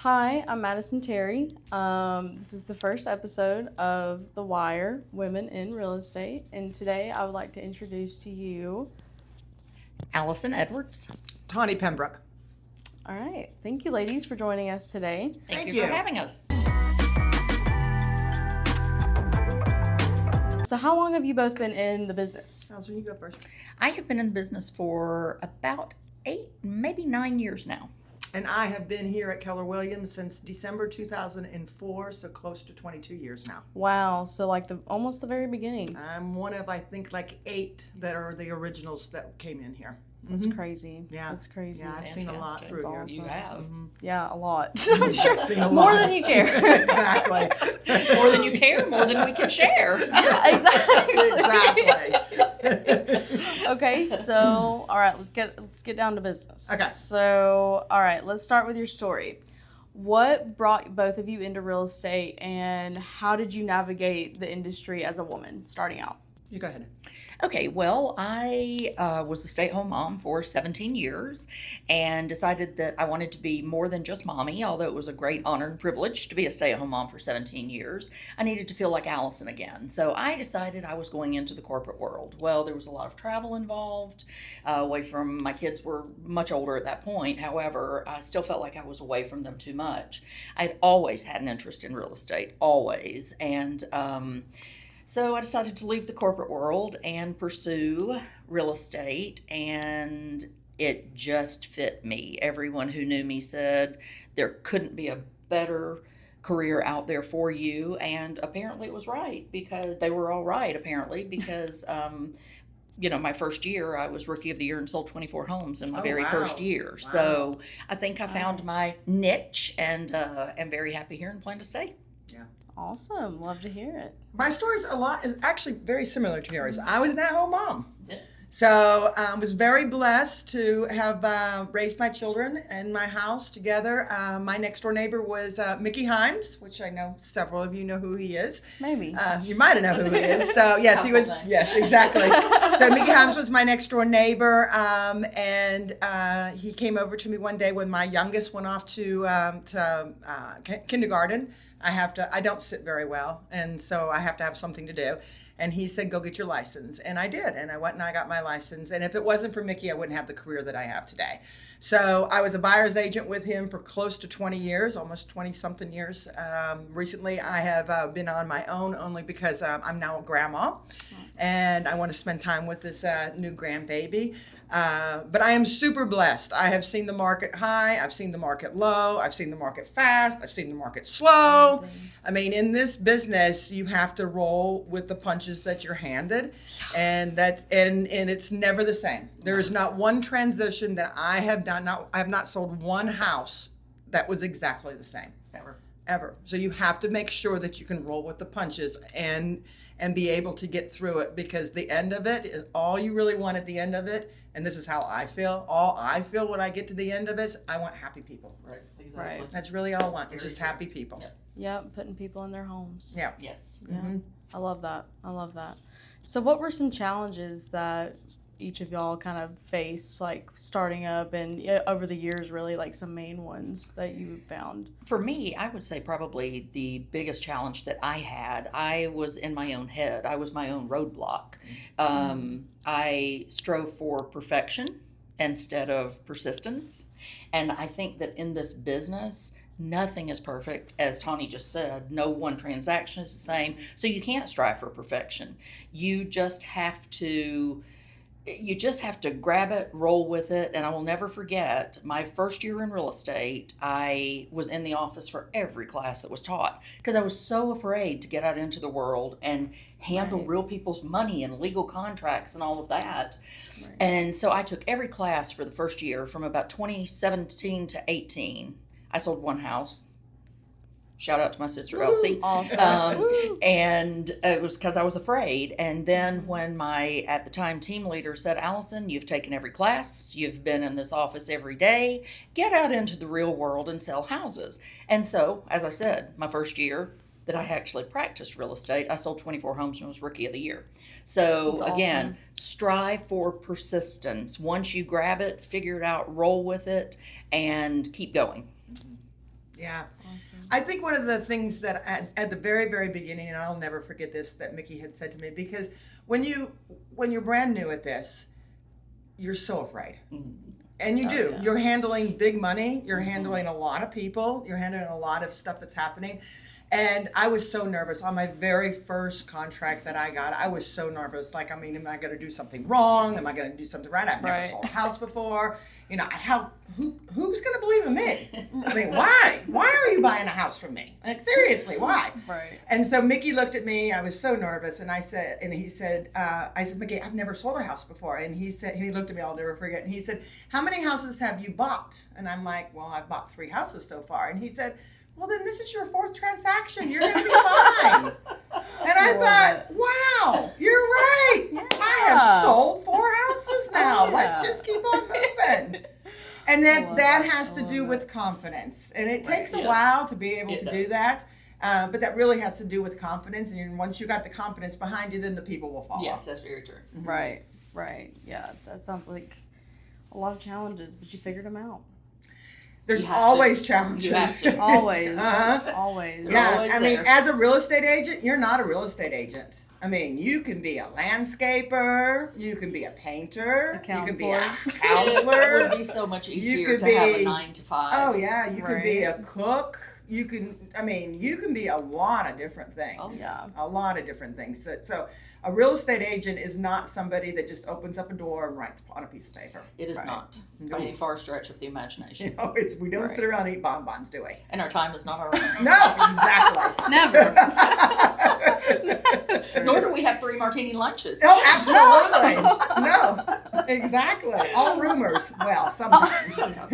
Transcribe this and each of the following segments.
Hi, I'm Madison Terry. This is the first episode of The Wire, Women in Real Estate, and today I would like to introduce to you Alison Edwards. Taunee, Pembroke. All right, thank you ladies for joining us today. Thank you for having us. So how long have you both been in the business? Alison, you go first. I have been in business for about 8, maybe 9 years now. And I have been here at Keller Williams since December 2004, so close to 22 years now. Wow, so like almost the very beginning. I'm one of, I think, like 8 that are the originals that came in here. That's crazy. Yeah. That's crazy. Yeah, I've seen a lot Fantastic. through here. Awesome. You have. Yeah, a lot. I'm sure I've seen a more lot. than you care. Exactly. More than you care, more than we can share. Yeah, exactly. Exactly. Okay, so all right, let's get down to business. Okay. So, all right, let's start with your story. What brought both of you into real estate, and how did you navigate the industry as a woman starting out? You go ahead. Okay, well, I was a stay-at-home mom for 17 years and decided that I wanted to be more than just mommy, although it was a great honor and privilege to be a stay-at-home mom for 17 years. I needed to feel like Alison again, so I decided I was going into the corporate world. Well, there was a lot of travel involved, away from my kids were much older at that point. However, I still felt like I was away from them too much. I'd always had an interest in real estate, always, and so I decided to leave the corporate world and pursue real estate, and it just fit me. Everyone who knew me said there couldn't be a better career out there for you, and apparently it was right, because they were all right, apparently, because my first year I was Rookie of the Year and sold 24 homes in my very first year. Wow. So I think I found my niche, and am very happy here and plan to stay. Awesome, love to hear it. My story is actually very similar to yours. I was an at-home mom. Yeah. So I was very blessed to have raised my children in my house together. My next door neighbor was Mickey Himes, which I know several of you know who he is. Maybe. You might know who he is. So yes, he was. Yes, exactly. So Mickey Himes was my next door neighbor, and he came over to me one day when my youngest went off to kindergarten. I don't sit very well, and so I have to have something to do. And he said, go get your license. And I did. And I went and I got my license. And if it wasn't for Mickey, I wouldn't have the career that I have today. So I was a buyer's agent with him for close to 20 years, almost 20-something years. Recently, I have been on my own only because I'm now a grandma. And I want to spend time with this new grandbaby. But I am super blessed. I have seen the market high. I've seen the market low. I've seen the market fast. I've seen the market slow. I mean, in this business, you have to roll with the punches that you're handed, and it's never the same. There is not one transition that I have done. I have not sold one house that was exactly the same. Ever. So you have to make sure that you can roll with the punches and be able to get through it, because the end of it is all you really want at the end of it. And this is how I feel. All I feel when I get to the end of it is I want happy people. Right, exactly. Right. That's really all I want. It's just happy people. Yep. Yep, putting people in their homes. Yeah. Yes. Yeah. I love that. So what were some challenges that each of y'all kind of faced, like starting up and over the years, really, like some main ones that you found? For me, I would say probably the biggest challenge that I had, I was in my own head. I was my own roadblock. I strove for perfection instead of persistence. And I think that in this business, nothing is perfect. As Taunee just said, no one transaction is the same. So you can't strive for perfection. You just have to grab it, roll with it. And I will never forget my first year in real estate. I was in the office for every class that was taught because I was so afraid to get out into the world and handle real people's money and legal contracts and all of that. Right. And so I took every class for the first year from about 2017 to 18. I sold one house. Shout out to my sister Elsie. Awesome. And it was because I was afraid. And then when my, at the time, team leader said, Alison, you've taken every class, you've been in this office every day, get out into the real world and sell houses. And so, as I said, my first year that I actually practiced real estate, I sold 24 homes and was Rookie of the Year. So again, strive for persistence. Once you grab it, figure it out, roll with it, and keep going. Yeah. Awesome. I think one of the things that at the very, very beginning, and I'll never forget this, that Mickey had said to me, because when you're brand new at this, you're so afraid. And you do. Yeah. You're handling big money. You're handling a lot of people. You're handling a lot of stuff that's happening. And I was so nervous. On my very first contract that I got, I was so nervous. Like, I mean, am I going to do something wrong? Am I going to do something right? I've never sold a house before. You know, who's going to believe in me? I mean, why? Why are you buying a house from me? Like, seriously, why? Right. And so Mickey looked at me. I was so nervous. And I said, I said, Mickey, I've never sold a house before. And he looked at me, I'll never forget. And he said, how many houses have you bought? And I'm like, well, I've bought 3 houses so far. And he said, well, then this is your 4th transaction. You're going to be fine. And I thought, wow, you're right. Yeah. I have sold 4 houses now. Yeah. Let's just keep on moving. And then that has to do that. with confidence. And it takes a Yes. while to be able It to does. do that. But that really has to do with confidence. And once you got the confidence behind you, then the people will follow. Yes, that's very true. Right. Right. Yeah. That sounds like a lot of challenges, but you figured them out. There's You have always to. challenges. You have to. Always. Uh-huh. Always. Yeah, always I mean, there. as a real estate agent, you're not a real estate agent. I mean, you can be a landscaper, you can be a painter, A you can be counselor. a It counselor. would be so much You easier could to have a be- 9 to 5. Oh yeah, you can be Right. a cook. You can be a lot of different things. Oh, yeah. A lot of different things. So a real estate agent is not somebody that just opens up a door and writes on a piece of paper. It is Right. not No. by any far stretch of the imagination. You know, we don't Right. sit around and eat bonbons, do we? And our time is not our own. No, exactly. Never. Nor do we have 3 martini lunches. Oh, absolutely. No, exactly. All rumors. Well, sometimes. Sometimes.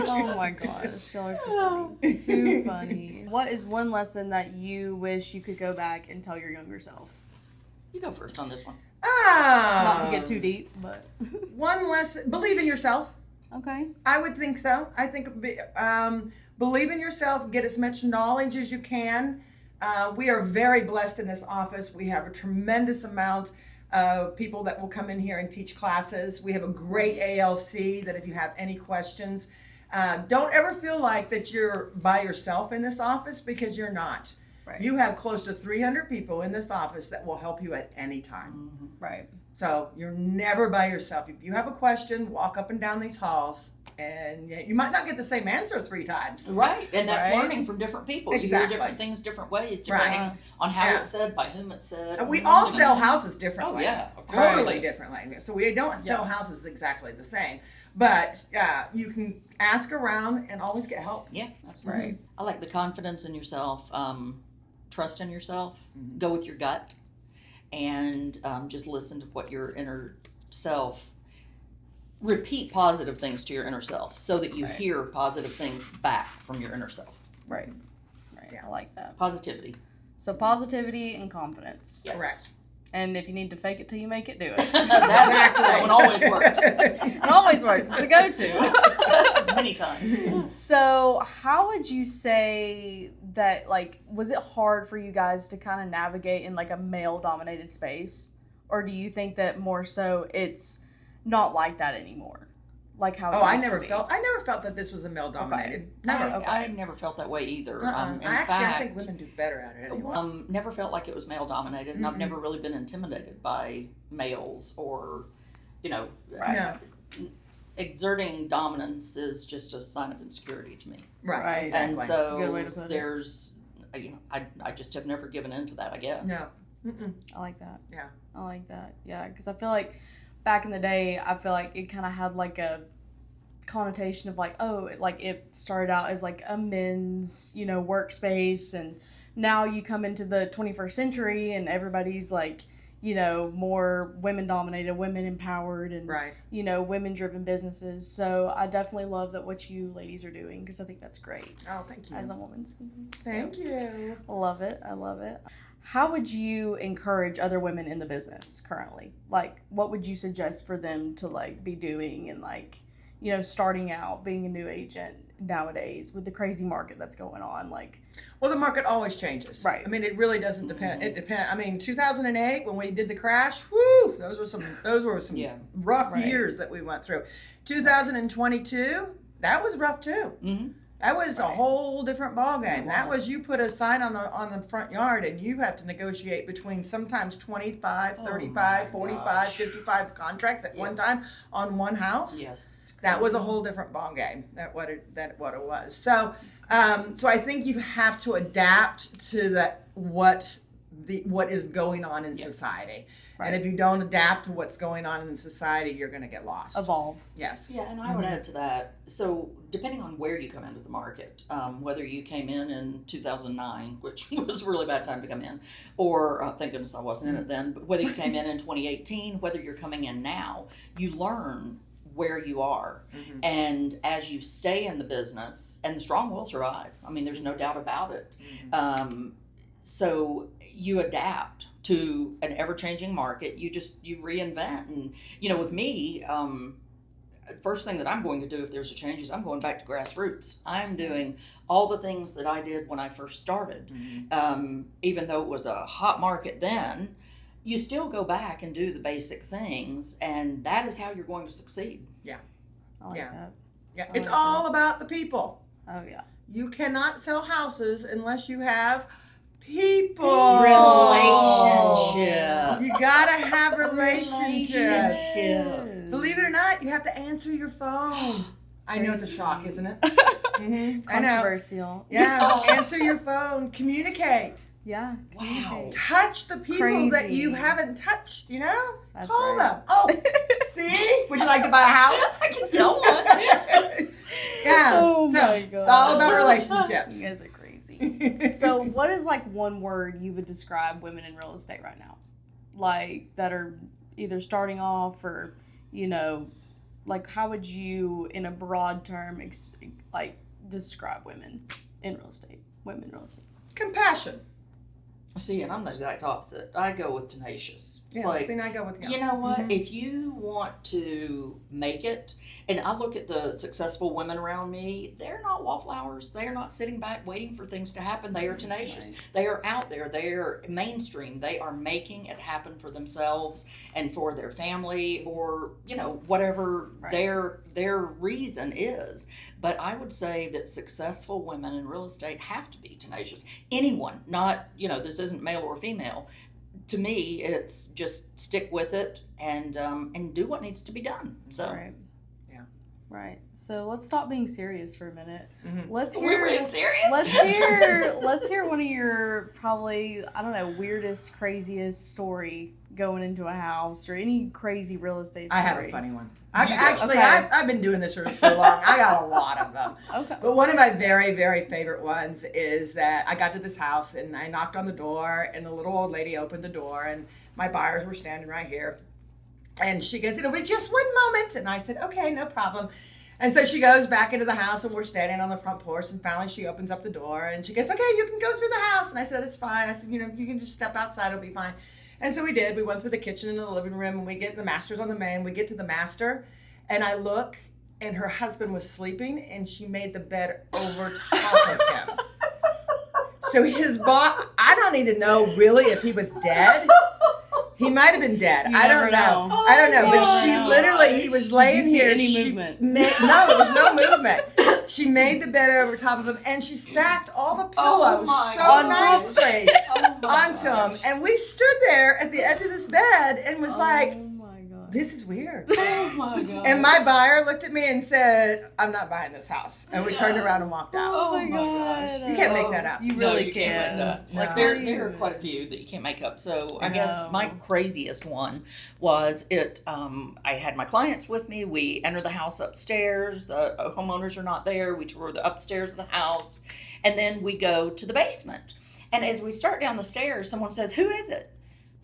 Oh my gosh, y'all are too funny. Too funny. What is one lesson that you wish you could go back and tell your younger self? You go first on this one. Not to get too deep, but One lesson: believe in yourself. okay. I would think so. I think believe in yourself. Get as much knowledge as you can. We are very blessed in this office. We have a tremendous amount of people that will come in here and teach classes. We have a great ALC that if you have any questions, don't ever feel like that you're by yourself in this office, because you're not. Right. You have close to 300 people in this office that will help you at any time. Right. So you're never by yourself. If you have a question, walk up and down these halls, and you might not get the same answer 3 times. Right, and that's Right. learning from different people. You Exactly. hear different things different ways, Right. depending on how Yeah. it's said, by whom it's said. And we all sell houses differently. Oh, yeah, of course. Totally differently. So we don't sell Yeah. houses exactly the same. But you can ask around and always get help. Yeah, absolutely. Right. I like the confidence in yourself, trust in yourself, Mhm. go with your gut, and just listen to what your inner self. Repeat positive things to your inner self so that you Right. hear positive things back from your inner self. Right. Right. Yeah. I like that. Positivity. So positivity and confidence. Yes. Correct. And if you need to fake it till you make it, do it. that one always works. It always works. It's a go-to. Many times. So, how would you say that, like, was it hard for you guys to kind of navigate in, like, a male-dominated space? Or do you think that more so it's not like that anymore? Like how it I used to never be? felt that this was a male dominated. I never felt that way either. In I fact, think women do better at it anyway. never felt like it was male dominated, and I've never really been intimidated by males or, Right. No. exerting dominance is just a sign of insecurity to me. Right. Exactly. And That's so a good way to put it. there's, I just have never given in to that, I guess. No. Mm-mm. I like that. Yeah. I like that. Yeah, because I feel like back in the day, I feel like it kind of had like a connotation of like, oh, like it started out as like a men's, workspace, and now you come into the 21st century and everybody's like, more women dominated, women empowered, and Right. women driven businesses. So I definitely love that what you ladies are doing, because I think that's great. Oh, thank you. As a woman speaking. Thank you. I love it. I love it. How would you encourage other women in the business currently? Like, what would you suggest for them to like be doing and like, starting out, being a new agent nowadays with the crazy market that's going on? Like, Well, the market always changes. Right. I mean, it really doesn't depend. It depends. I mean, 2008 when we did the crash, whoo, those were some Yeah. rough Right. years that we went through. 2022, that was rough too. Mm-hmm. That was a Right. whole different ballgame. It That was. was you put a sign on the front yard and you have to negotiate between sometimes 25, 35, my 45, gosh. 55 contracts at Yeah. one time on one house. Yes. That was a whole different ballgame. That what it was. So so I think you have to adapt to what is going on in society. Right. And if you don't adapt to what's going on in society, you're going to get lost. Evolve. Yes. Yeah, and I would add to that. So, depending on where you come into the market, whether you came in 2009, which was a really bad time to come in, or thank goodness I wasn't in it then, but whether you came in 2018, whether you're coming in now, you learn where you are. Mhm. And as you stay in the business, and the strong will survive. I mean, there's no doubt about it. So you adapt to an ever-changing market. You reinvent. And with me, first thing that I'm going to do if there's a change is I'm going back to grassroots. I'm doing all the things that I did when I first started. Even though it was a hot market then, you still go back and do the basic things, and that is how you're going to succeed. I like Yeah. that. Yeah. I It's like all about the people. Oh yeah. You cannot sell houses unless you have people. Relationship. You gotta have relationships. Relationship. Believe it or not, you have to answer your phone. I know it's a shock, isn't it? I know. Controversial. Yeah, answer your phone. Communicate. Yeah. Wow. communicate. Touch the people that you Crazy. haven't touched, That's Call right. them. Oh, see? Would you like to buy a house? I can sell one. Yeah. Oh so my God. It's all about relationships. You guys are crazy. So, what is like one word you would describe women in real estate right now? Like that are either starting off or, like how would you, in a broad term, describe women in real estate? Women in real estate. Compassion. See, and I'm the exact opposite. I go with tenacious. It's Yeah, like, see, now I go with you know what? Mhm. If you want to make it, and I look at the successful women around me, they're not wallflowers. They are not sitting back waiting for things to happen. They are tenacious. Right. They are out there. They are mainstream. They are making it happen for themselves and for their family, or whatever Right. their reason is. But I would say that successful women in real estate have to be tenacious. Anyone, not this isn't male or female. To me, it's just stick with it and do what needs to be done. So Right. Yeah. Right. So let's stop being serious for a minute. Mhm. Let's we're hear. being serious. Let's hear one of your probably weirdest, craziest story going into a house or any crazy real estate story. I have a funny one. You do? Actually, Okay. I've been doing this for so long. I got a lot of them. Okay. But one of my very, very favorite ones is that I got to this house and I knocked on the door and the little old lady opened the door and my buyers were standing right here. And she goes, "It'll be just one moment." And I said, "Okay, no problem." And so she goes back into the house and we're standing on the front porch and finally she opens up the door and she goes, "Okay, you can go through the house." And I said, "It's fine." I said, "You can just step outside, it'll be fine." And so we did. We went through the kitchen and the living room and we get the master's on the main. We get to the master and I look and her husband was sleeping and she made the bed over top of him. So I don't even know really if he was dead. He might have been dead. You I don't never know. know. I don't know. You But never she know. literally, he was laying see here. any She movement? no, there was no movement. She made the bed over top of him and she stacked all the pillows my so gosh. nicely Oh my onto gosh. him. And we stood there at the edge of this bed and was like, Oh my God. "This is weird." Oh my God. And my buyer looked at me and said, "I'm not buying this house." And we turned around and walked out. Oh my Oh my God. gosh. You can't make that up. You No, really you can't make that. No. Like How there do are you- quite a few that you can't make up. So I guess No. my craziest one was I had my clients with me. We enter the house upstairs. The homeowners are not there. We tour the upstairs of the house, and then we go to the basement. And as we start down the stairs, someone says, "Who is it?"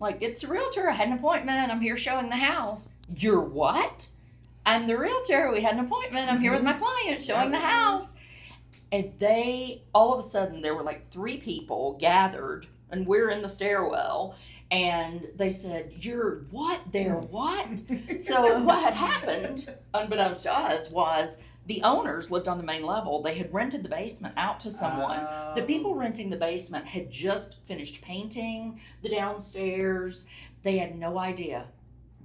Like, "It's the realtor. I had an appointment. I'm here showing the house." "You're what?" "I'm the realtor. We had an appointment. I'm here with my client showing the house." And all of a sudden, there were like 3 people gathered, and we're in the stairwell. And they said, "You're what? They're what?" So what had happened, unbeknownst to us, was the owners lived on the main level. They had rented the basement out to someone. The people renting the basement had just finished painting the downstairs. They had no idea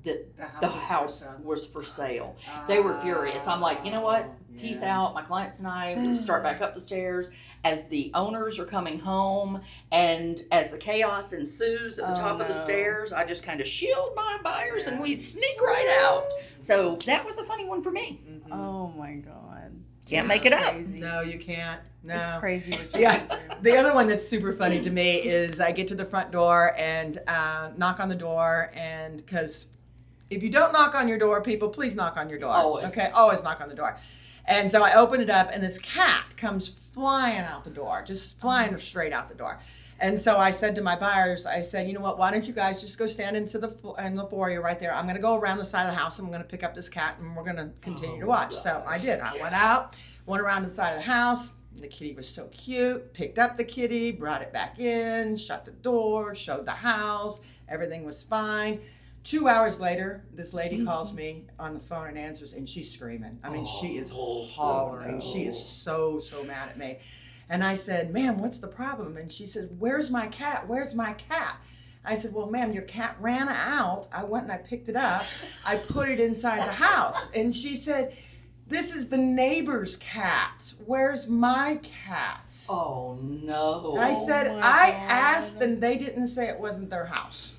that The the house house was for sale. was for sale. They were furious. I'm like, you know what? Peace out. My clients and I start back up the stairs as the owners are coming home, and as the chaos ensues at the top of the stairs, I just kind of shield my buyers and we sneak right out. So that was a funny one for me. Mm-hmm. Oh my God. Can't make it up. Crazy. No, you can't. No. It's crazy what you Yeah. can do. The other one that's super funny to me is I get to the front door and knock on the door, and because if you don't knock on your door, people, please knock on your door. Always. Okay, always knock on the door. And so I open it up, and this cat comes flying out the door, just flying straight out the door. And so I said to my buyers, I said, you know what, why don't you guys just go stand in the foyer right there. I'm going to go around the side of the house, and I'm going to pick up this cat, and we're going to continue to watch. So I did. I went out, went around the side of the house. The kitty was so cute, picked up the kitty, brought it back in, shut the door, showed the house. Everything was fine. 2 hours later, this lady calls me on the phone and answers, and she's screaming. I mean, she is hollering. She is so mad at me. And I said, ma'am, what's the problem? And she said, where's my cat? Where's my cat? I said, well, ma'am, your cat ran out. I went and I picked it up. I put it inside the house. And she said, this is the neighbor's cat. Where's my cat? Oh no. I said, my I God. asked, and they didn't say it wasn't their house.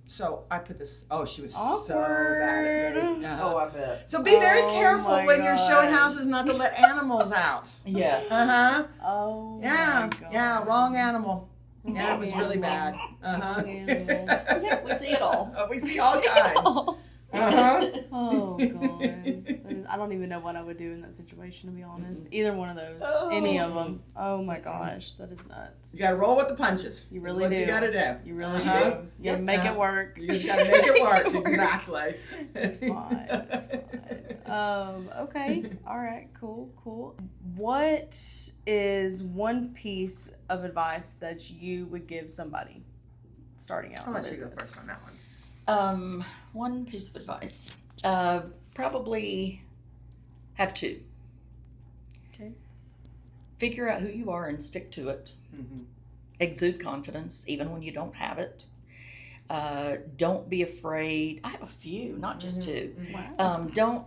So I put this, she was so bad at me. Awkward. Oh, I bet. So be very Oh careful my when you're showing God. houses not to let animals out. Yes. Uh-huh. Oh Yeah, my God. yeah, wrong animal. Yeah, it was really bad. Wrong Uh-huh. animal. Yeah, we see it all. We see all kinds. Uh-huh. Oh God. I don't even know what I would do in that situation, to be honest. Either one of those. Oh. Any of them. Oh my gosh, that is nuts. You gotta roll with the punches. You That's really what do. you gotta do. You really Uh-huh. do. You gotta make it work. You just gotta make it work. Exactly. It's fine. It's fine. Okay. All right. Cool. What is one piece of advice that you would give somebody starting out I'll in let you go business? first on that one. One piece of advice. Probably have two. Okay. Figure out who you are and stick to it. Mm-hmm. Exude confidence, even when you don't have it. Don't be afraid. I have a few, not just two. Wow. Don't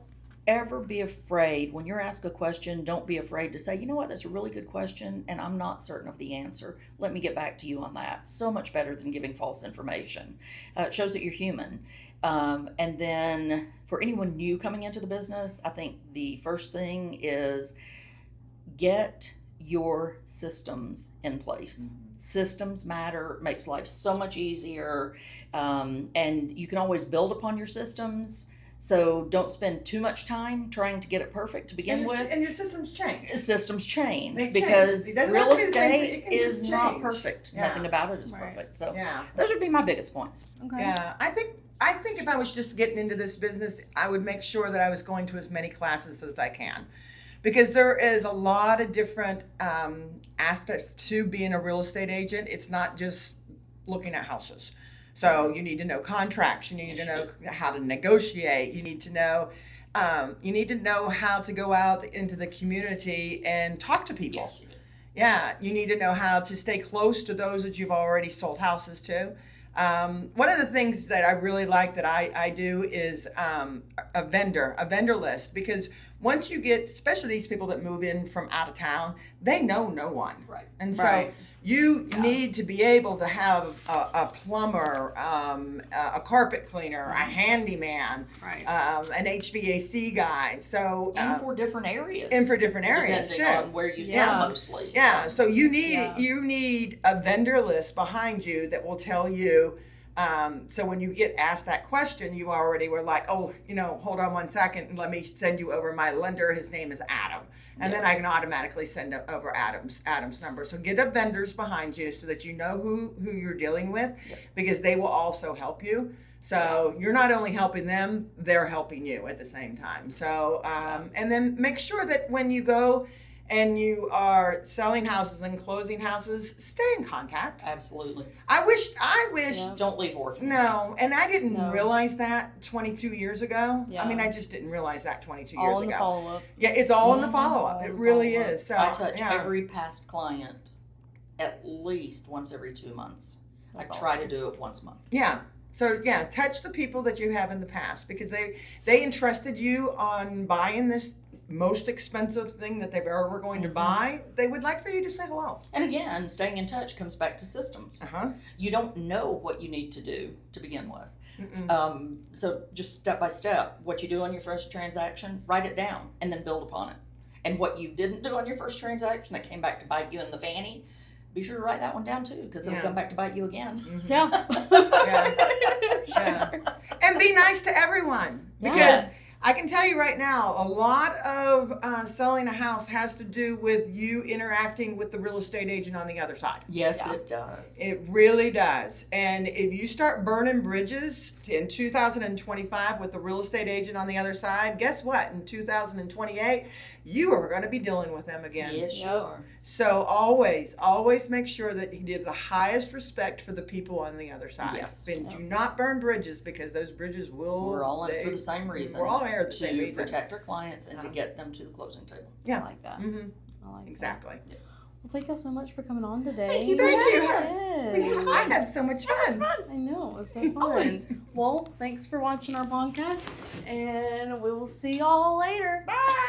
ever be afraid when you're asked a question. Don't be afraid to say, you know what, that's a really good question, and I'm not certain of the answer. Let me get back to you on that. So much better than giving false information. It shows that you're human. And then for anyone new coming into the business, I think the first thing is get your systems in place. Mm-hmm. Systems matter, makes life so much easier, and you can always build upon your systems. So don't spend too much time trying to get it perfect to begin with. And your systems change. Systems change They change. because It doesn't real have to be the same thing. estate It can is just not change. perfect. Yeah. Nothing about it is Right. perfect. So Yeah. those would be my biggest points. Okay. Yeah, I think if I was just getting into this business, I would make sure that I was going to as many classes as I can, because there is a lot of different aspects to being a real estate agent. It's not just looking at houses. So you need to know contracts. You need to know how to negotiate. You need to know how to go out into the community and talk to people. Yes, you do. Yeah, you need to know how to stay close to those that you've already sold houses to. One of the things that I really like that I do is a vendor list, because once you get, especially these people that move in from out of town, they know no one. Right. And so Right. you need to be able to have a plumber, a carpet cleaner, a handyman, Right. an HVAC guy. So And for different areas. and for different areas depending too. on where you Yeah. sell mostly. Yeah, so you Yeah. need a vendor list behind you that will tell you. So when you get asked that question, you already were like, oh, hold on 1 second, and let me send you over my lender. His name is Adam, and then I can automatically send over Adam's number. So get a vendors behind you so that you know who you're dealing with, because they will also help you. So you're not only helping them, they're helping you at the same time. So and then make sure that when you go and you are selling houses and closing houses, stay in contact. Absolutely. I wish. Yeah. Don't leave orphans. No, and I didn't No. realize that 22 years ago. Yeah. I mean, I just didn't realize that 22 years All in the ago. follow-up. Yeah, it's all in the Mhm. follow-up. All It in the really follow-up. is. So I touch yeah. every past client at least once every 2 months. That's I try awesome. to do it once a month. Yeah. So yeah, touch the people that you have in the past, because they entrusted you on buying this most expensive thing that they've ever going to buy. They would like for you to say hello. And again, staying in touch comes back to systems. You don't know what you need to do to begin with. So just step by step, what you do on your first transaction, write it down and then build upon it. And what you didn't do on your first transaction that came back to bite you in the fanny, be sure to write that one down too, because it'll come back to bite you again. Yeah. Yeah. And be nice to everyone, because I can tell you right now, a lot of selling a house has to do with you interacting with the real estate agent on the other side. Yes, it does. It really does. And if you start burning bridges in 2025 with the real estate agent on the other side, guess what? In 2028, you are going to be dealing with them again. Yes, you are. So always make sure that you give the highest respect for the people on the other side. Yes. And do not burn bridges, because those bridges will... We're all in it for the same reason. We're all here for the same to reason. protect our clients and to get them to the closing table. Yeah. I like that. I like Exactly. that. Well, thank y'all so much for coming on today. Thank you. Yes. I had so much fun. I know, it was so fun. Well, thanks for watching our podcast, and we will see y'all later. Bye.